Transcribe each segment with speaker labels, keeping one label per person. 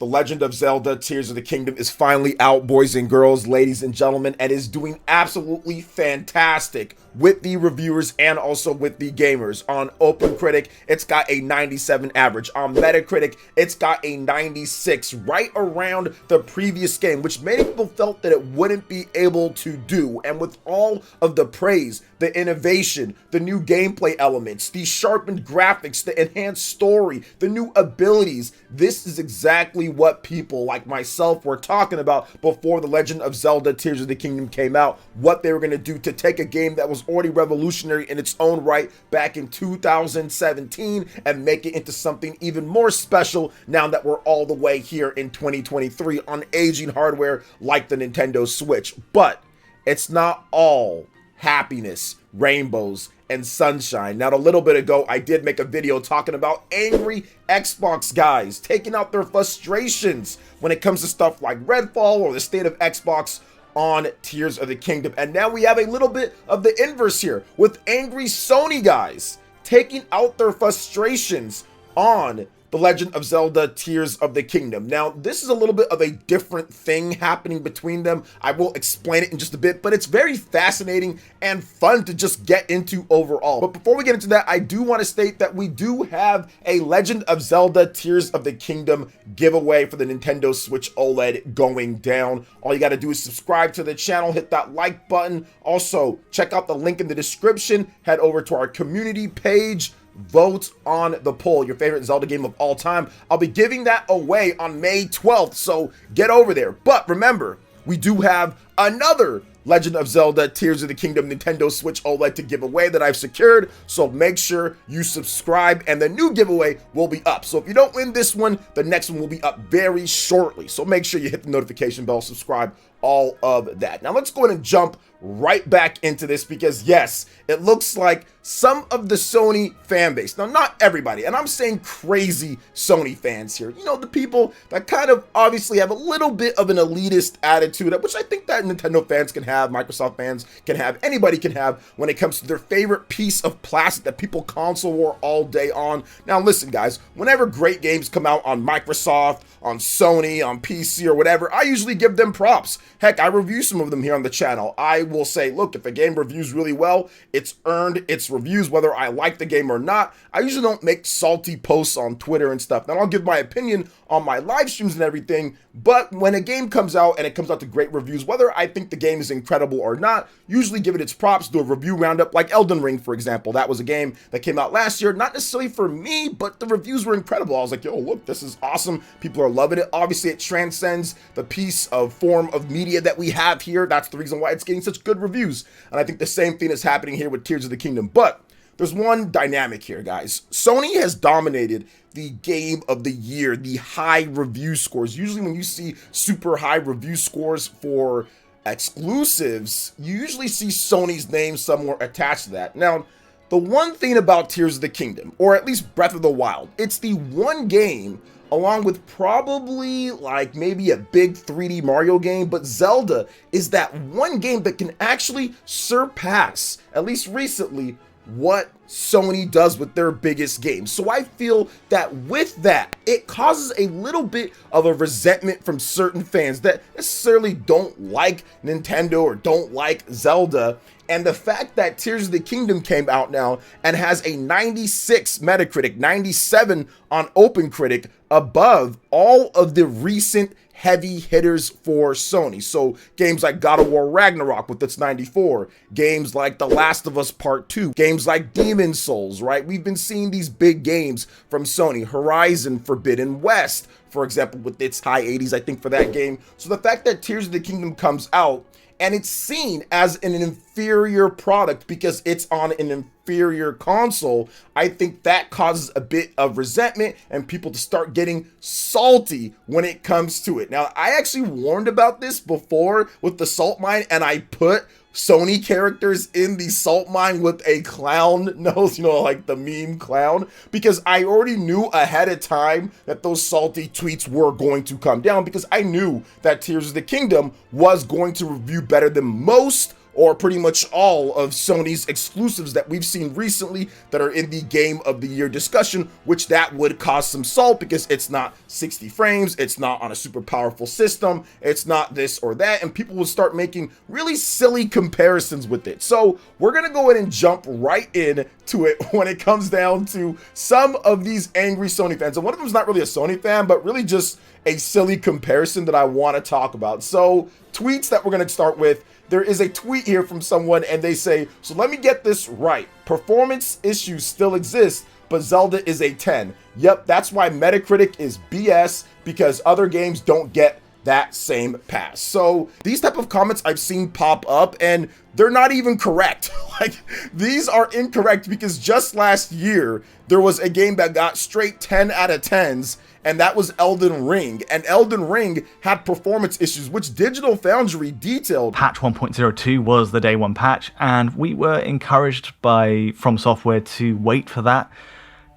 Speaker 1: The Legend of Zelda Tears of the Kingdom is finally out, boys and girls, ladies and gentlemen, and is doing absolutely fantastic with the reviewers and also with the gamers. On OpenCritic, it's got a 97 average. On Metacritic, it's got a 96, right around the previous game, which many people felt that it wouldn't be able to do. And with all of the praise, the innovation, the new gameplay elements, the sharpened graphics, the enhanced story, the new abilities, this is exactly what people like myself were talking about before The Legend of Zelda Tears of the Kingdom came out, what they were going to do to take a game that was already revolutionary in its own right back in 2017 and make it into something even more special now that we're all the way here in 2023 on aging hardware like the Nintendo Switch. But it's not all happiness, rainbows, and sunshine. Now, a little bit ago, I did make a video talking about angry Xbox guys taking out their frustrations when it comes to stuff like Redfall or the state of Xbox on Tears of the Kingdom. And now we have a little bit of the inverse here with angry Sony guys taking out their frustrations on The Legend of Zelda Tears of the Kingdom. Now, this is a little bit of a different thing happening between them. I will explain it in just a bit, but it's very fascinating and fun to just get into overall. But before we get into that, I do want to state that we do have a Legend of Zelda Tears of the Kingdom giveaway for the Nintendo Switch OLED going down. All you got to do is subscribe to the channel, hit that like button. Also, check out the link in the description. Head over to our community page. Vote on the poll, your favorite Zelda game of all time. I'll be giving that away on May 12th, so get over there. But remember, we do have another Legend of Zelda Tears of the Kingdom Nintendo Switch OLED to give away that I've secured, so make sure you subscribe, and the new giveaway will be up. So if you don't win this one, the next one will be up very shortly, so make sure you hit the notification bell, subscribe, all of that. Now let's go ahead and jump right back into this, because yes, it looks like some of the Sony fan base, now not everybody, and I'm saying crazy Sony fans here, you know, the people that kind of obviously have a little bit of an elitist attitude, which I think that Nintendo fans can have, Microsoft fans can have, anybody can have when it comes to their favorite piece of plastic that people console war all day on. Now listen guys, whenever great games come out on Microsoft, on Sony, on PC or whatever, I usually give them props. Heck, I review some of them here on the channel. I will say, look, if a game reviews really well, it's earned its reviews whether I like the game or not. I usually don't make salty posts on Twitter and stuff. Now I'll give my opinion on my live streams and everything, but when a game comes out and it comes out to great reviews, whether I think the game is incredible or not, usually give it its props, do a review roundup like Elden Ring, for example. That was a game that came out last year, not necessarily for me, but the reviews were incredible. I was like, yo, look, this is awesome. People are loving it. Obviously, it transcends the piece of form of media that we have here. That's the reason why it's getting such good reviews. And I think the same thing is happening here with Tears of the Kingdom. But there's one dynamic here, guys. Sony has dominated the game of the year, the high review scores. Usually when you see super high review scores for exclusives, you usually see Sony's name somewhere attached to that. Now, the one thing about Tears of the Kingdom, or at least Breath of the Wild, it's the one game, along with probably like maybe a big 3D Mario game, but Zelda is that one game that can actually surpass, at least recently, what Sony does with their biggest games. So I feel that with that, it causes a little bit of a resentment from certain fans that necessarily don't like Nintendo or don't like Zelda. And the fact that Tears of the Kingdom came out now and has a 96 Metacritic, 97 on OpenCritic, above all of the recent heavy hitters for Sony. So games like God of War Ragnarok with its 94, games like The Last of Us Part 2, games like Demon Souls, right? We've been seeing these big games from Sony. Horizon Forbidden West, for example, with its high 80s, I think, for that game. So the fact that Tears of the Kingdom comes out and it's seen as an inferior product because it's on an inferior console, I think that causes a bit of resentment and people to start getting salty when it comes to it. Now, I actually warned about this before with the salt mine, and I put Sony characters in the salt mine with a clown nose, you know, like the meme clown, because I already knew ahead of time that those salty tweets were going to come down, because I knew that Tears of the Kingdom was going to review better than most or pretty much all of Sony's exclusives that we've seen recently that are in the Game of the Year discussion, which that would cause some salt because it's not 60 frames, it's not on a super powerful system, it's not this or that, and people will start making really silly comparisons with it. So we're gonna go ahead and jump right into it when it comes down to some of these angry Sony fans. And one of them is not really a Sony fan, but really just a silly comparison that I want to talk about. So tweets that we're going to start with. There is a tweet here from someone and they say, so let me get this right. Performance issues still exist, but Zelda is a 10. Yep, that's why Metacritic is BS, because other games don't get that same pass. So these type of comments I've seen pop up and they're not even correct. Like, these are incorrect, because just last year there was a game that got straight 10 out of 10s, and that was Elden Ring. And Elden Ring had performance issues, which Digital Foundry detailed.
Speaker 2: Patch 1.02 was the day one patch, and we were encouraged by From Software to wait for that,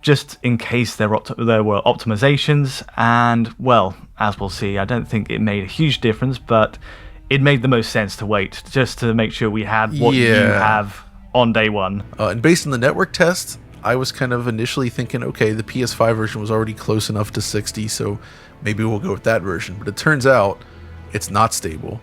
Speaker 2: just in case there were optimizations. And, well, as we'll see, I don't think it made a huge difference, but it made the most sense to wait, just to make sure we had what you have on day one.
Speaker 3: And based on the network test, I was kind of initially thinking, okay, the PS5 version was already close enough to 60, so maybe we'll go with that version. But it turns out it's not stable.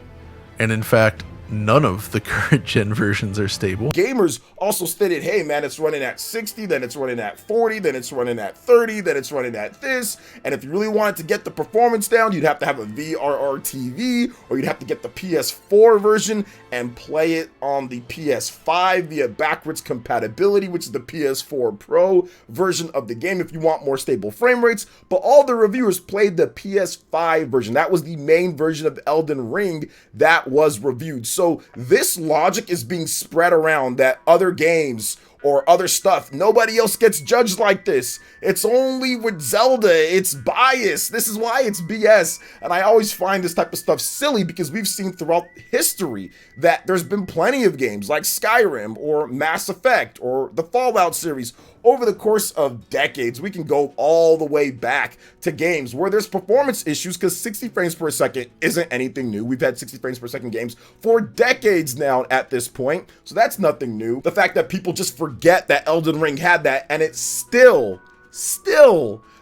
Speaker 3: And in fact, none of the current gen versions are stable.
Speaker 1: Gamers also stated, hey man, it's running at 60, then it's running at 40, then it's running at 30, then it's running at this. And if you really wanted to get the performance down, you'd have to have a VRR TV, or you'd have to get the PS4 version and play it on the PS5 via backwards compatibility, which is the PS4 Pro version of the game if you want more stable frame rates. But all the reviewers played the PS5 version. That was the main version of Elden Ring that was reviewed. So this logic is being spread around that other games or other stuff, nobody else gets judged like this. It's only with Zelda, it's biased. This is why it's BS. And I always find this type of stuff silly, because we've seen throughout history that there's been plenty of games like Skyrim or Mass Effect or the Fallout series. Over the course of decades, we can go all the way back to games where there's performance issues, because 60 frames per second isn't anything new. We've had 60 frames per second games for decades now at this point, so that's nothing new. The fact that people just forget that Elden Ring had that, and it still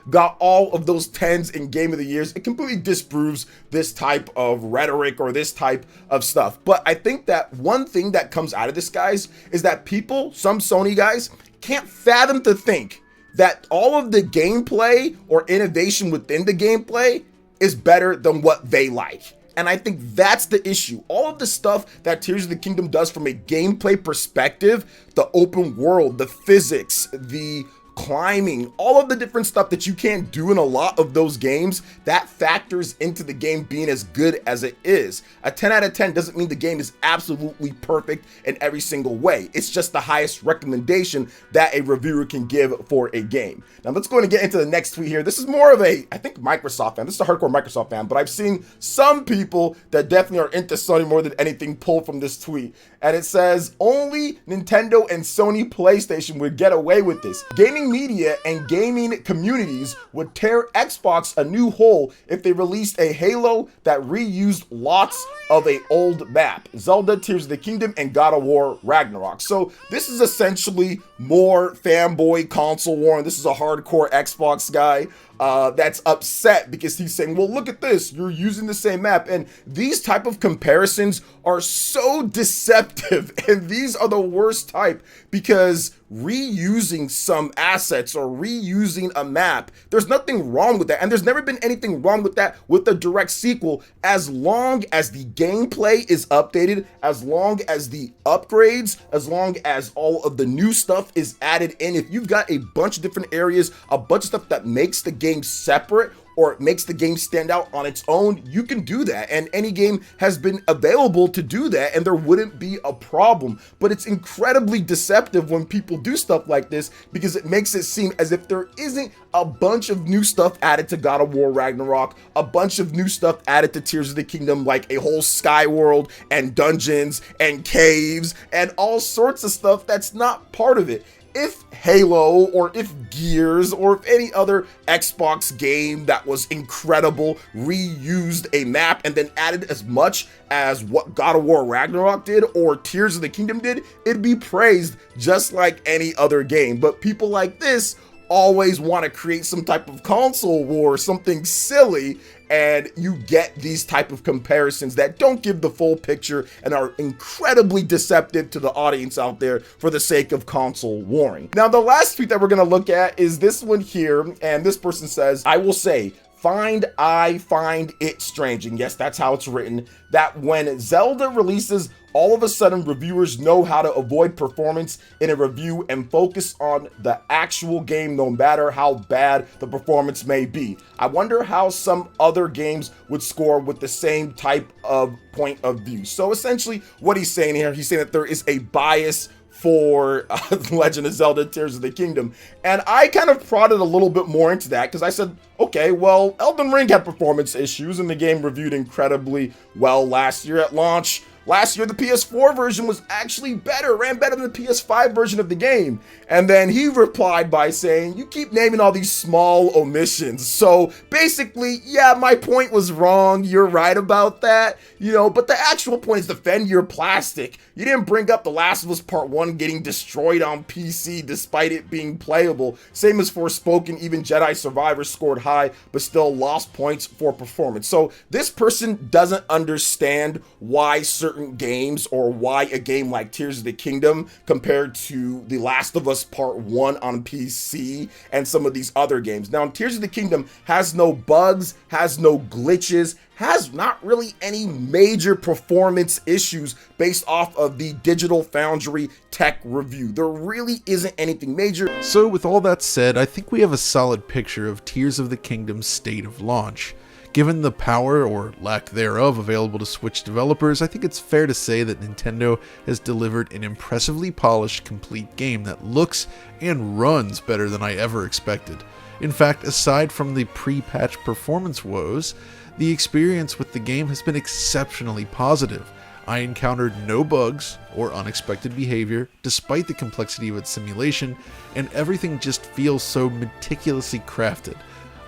Speaker 1: got all of those 10s in Game of the Years, it completely disproves this type of rhetoric or this type of stuff. But I think that one thing that comes out of this, guys, is that people, some Sony guys, can't fathom to think that all of the gameplay or innovation within the gameplay is better than what they like. And I think that's the issue. All of the stuff that Tears of the Kingdom does from a gameplay perspective, the open world, the physics, the climbing, all of the different stuff that you can't do in a lot of those games, that factors into the game being as good as it is. A 10 out of 10 doesn't mean the game is absolutely perfect in every single way. It's just the highest recommendation that a reviewer can give for a game. Now let's go and get into the next tweet here. This is more of a, I think, Microsoft fan. This is a hardcore Microsoft fan, but I've seen some people that definitely are into Sony more than anything pull from this tweet. And it says, only Nintendo and Sony PlayStation would get away with this. Gaming media and gaming communities would tear Xbox a new hole if they released a Halo that reused lots of an old map. Zelda, Tears of the Kingdom, and God of War Ragnarok. So this is essentially more fanboy console war, and this is a hardcore Xbox guy that's upset because he's saying, well, look at this, you're using the same map. And these type of comparisons are so deceptive, and these are the worst type, because reusing some assets or reusing a map, there's nothing wrong with that, and there's never been anything wrong with that with a direct sequel, as long as the gameplay is updated, as long as the upgrades, as long as all of the new stuff is added in. If you've got a bunch of different areas, a bunch of stuff that makes the game separate or it makes the game stand out on its own, you can do that. And any game has been available to do that, and there wouldn't be a problem. But it's incredibly deceptive when people do stuff like this, because it makes it seem as if there isn't a bunch of new stuff added to God of War Ragnarok, a bunch of new stuff added to Tears of the Kingdom, like a whole sky world and dungeons and caves and all sorts of stuff that's not part of it. if Halo or if Gears or if any other Xbox game that was incredible reused a map and then added as much as what God of War Ragnarok did or Tears of the Kingdom did, it'd be praised just like any other game. But people like this always want to create some type of console war, something silly, and you get these type of comparisons that don't give the full picture and are incredibly deceptive to the audience out there for the sake of console warring. Now, the last tweet that we're going to look at is this one here, and this person says, I will say, I find it strange, and yes, that's how it's written, that when Zelda releases, all of a sudden reviewers know how to avoid performance in a review and focus on the actual game no matter how bad the performance may be. I wonder how some other games would score with the same type of point of view. So essentially what he's saying here, he's saying that there is a bias for Legend of Zelda Tears of the Kingdom. And I kind of prodded a little bit more into that because I said, okay, well, Elden Ring had performance issues and the game reviewed incredibly well last year at launch. Last year, the PS4 version was actually better, ran better than the PS5 version of the game. And then he replied by saying, you keep naming all these small omissions. So basically, yeah, my point was wrong. You're right about that, you know, but the actual point is defend your plastic. You didn't bring up The Last of Us Part 1 getting destroyed on PC despite it being playable. Same as Forspoken, even Jedi Survivor scored high, but still lost points for performance. So this person doesn't understand why certain games or why a game like Tears of the Kingdom compared to The Last of Us Part 1 on PC and some of these other games. Now, Tears of the Kingdom has no bugs, has no glitches, has not really any major performance issues based off of the Digital Foundry tech review. There really isn't anything major.
Speaker 3: So with all that said, I think we have a solid picture of Tears of the Kingdom's state of launch. Given the power, or lack thereof, available to Switch developers, I think it's fair to say that Nintendo has delivered an impressively polished, complete game that looks and runs better than I ever expected. In fact, aside from the pre-patch performance woes, the experience with the game has been exceptionally positive. I encountered no bugs or unexpected behavior, despite the complexity of its simulation, and everything just feels so meticulously crafted.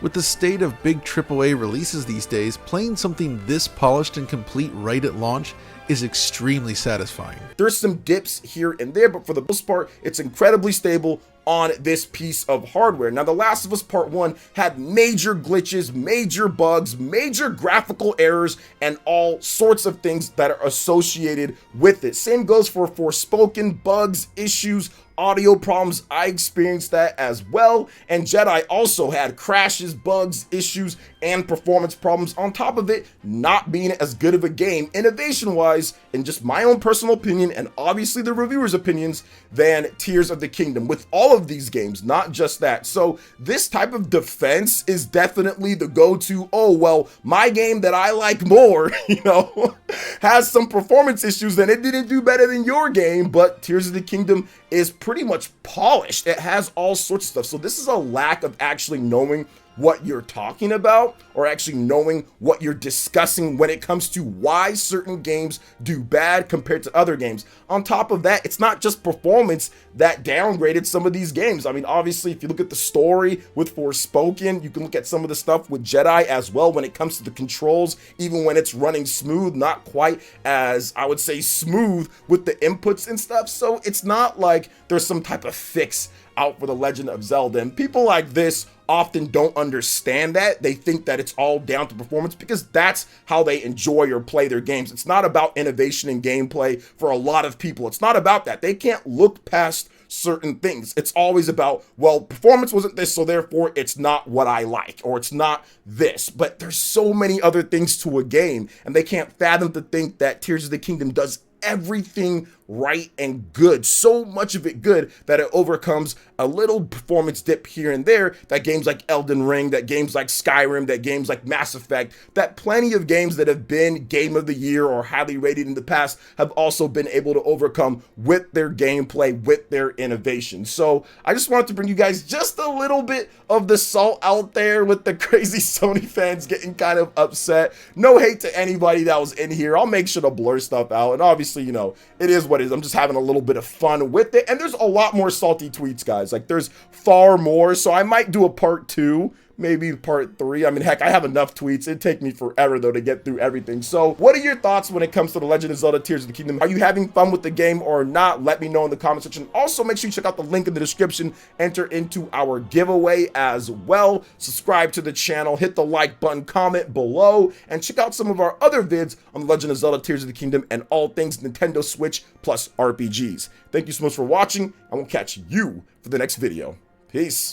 Speaker 3: With the state of big AAA releases these days, playing something this polished and complete right at launch is extremely satisfying.
Speaker 1: There's some dips here and there, but for the most part, it's incredibly stable on this piece of hardware. Now, The Last of Us Part 1 had major glitches, major bugs, major graphical errors, and all sorts of things that are associated with it. Same goes for Forspoken, bugs, issues, audio problems. I experienced that as well, and Jedi also had crashes, bugs, issues, and performance problems on top of it not being as good of a game innovation wise, in just my own personal opinion and obviously the reviewers' opinions, than Tears of the Kingdom with all of these games, not just that. So this type of defense is definitely the go-to, oh well, my game that I like more, you know, has some performance issues and it didn't do better than your game, but Tears of the Kingdom is pretty much polished. It has all sorts of stuff. So this is a lack of actually knowing what you're talking about or actually knowing what you're discussing when it comes to why certain games do bad compared to other games. On top of that, it's not just performance that downgraded some of these games. I mean, obviously, if you look at the story with Forspoken, you can look at some of the stuff with Jedi as well when it comes to the controls, even when it's running smooth, not quite as, I would say, smooth with the inputs and stuff. So it's not like there's some type of fix out for The Legend of Zelda. And people like this often don't understand that. They think that it's all down to performance because that's how they enjoy or play their games. It's not about innovation in gameplay for a lot of people. It's not about that. They can't look past certain things. It's always about, well, performance wasn't this, so therefore it's not what I like, or it's not this. But there's so many other things to a game, and they can't fathom to think that Tears of the Kingdom does everything right and good, so much of it good that it overcomes a little performance dip here and there that games like Elden Ring, that games like Skyrim, that games like Mass Effect, that plenty of games that have been Game of the Year or highly rated in the past have also been able to overcome with their gameplay, with their innovation. So I just wanted to bring you guys just a little bit of the salt out there with the crazy Sony fans getting kind of upset. No hate to anybody that was in here. I'll make sure to blur stuff out, and obviously, you know, it is what I'm just having a little bit of fun with it. And there's a lot more salty tweets, guys. Like, there's far more. So I might do a part 2. Maybe part 3. I mean, heck, I have enough tweets. It'd take me forever, though, to get through everything. So what are your thoughts when it comes to The Legend of Zelda Tears of the Kingdom? Are you having fun with the game or not? Let me know in the comment section. Also, make sure you check out the link in the description. Enter into our giveaway as well. Subscribe to the channel. Hit the like button. Comment below. And check out some of our other vids on The Legend of Zelda Tears of the Kingdom and all things Nintendo Switch plus RPGs. Thank you so much for watching, and we'll catch you for the next video. Peace.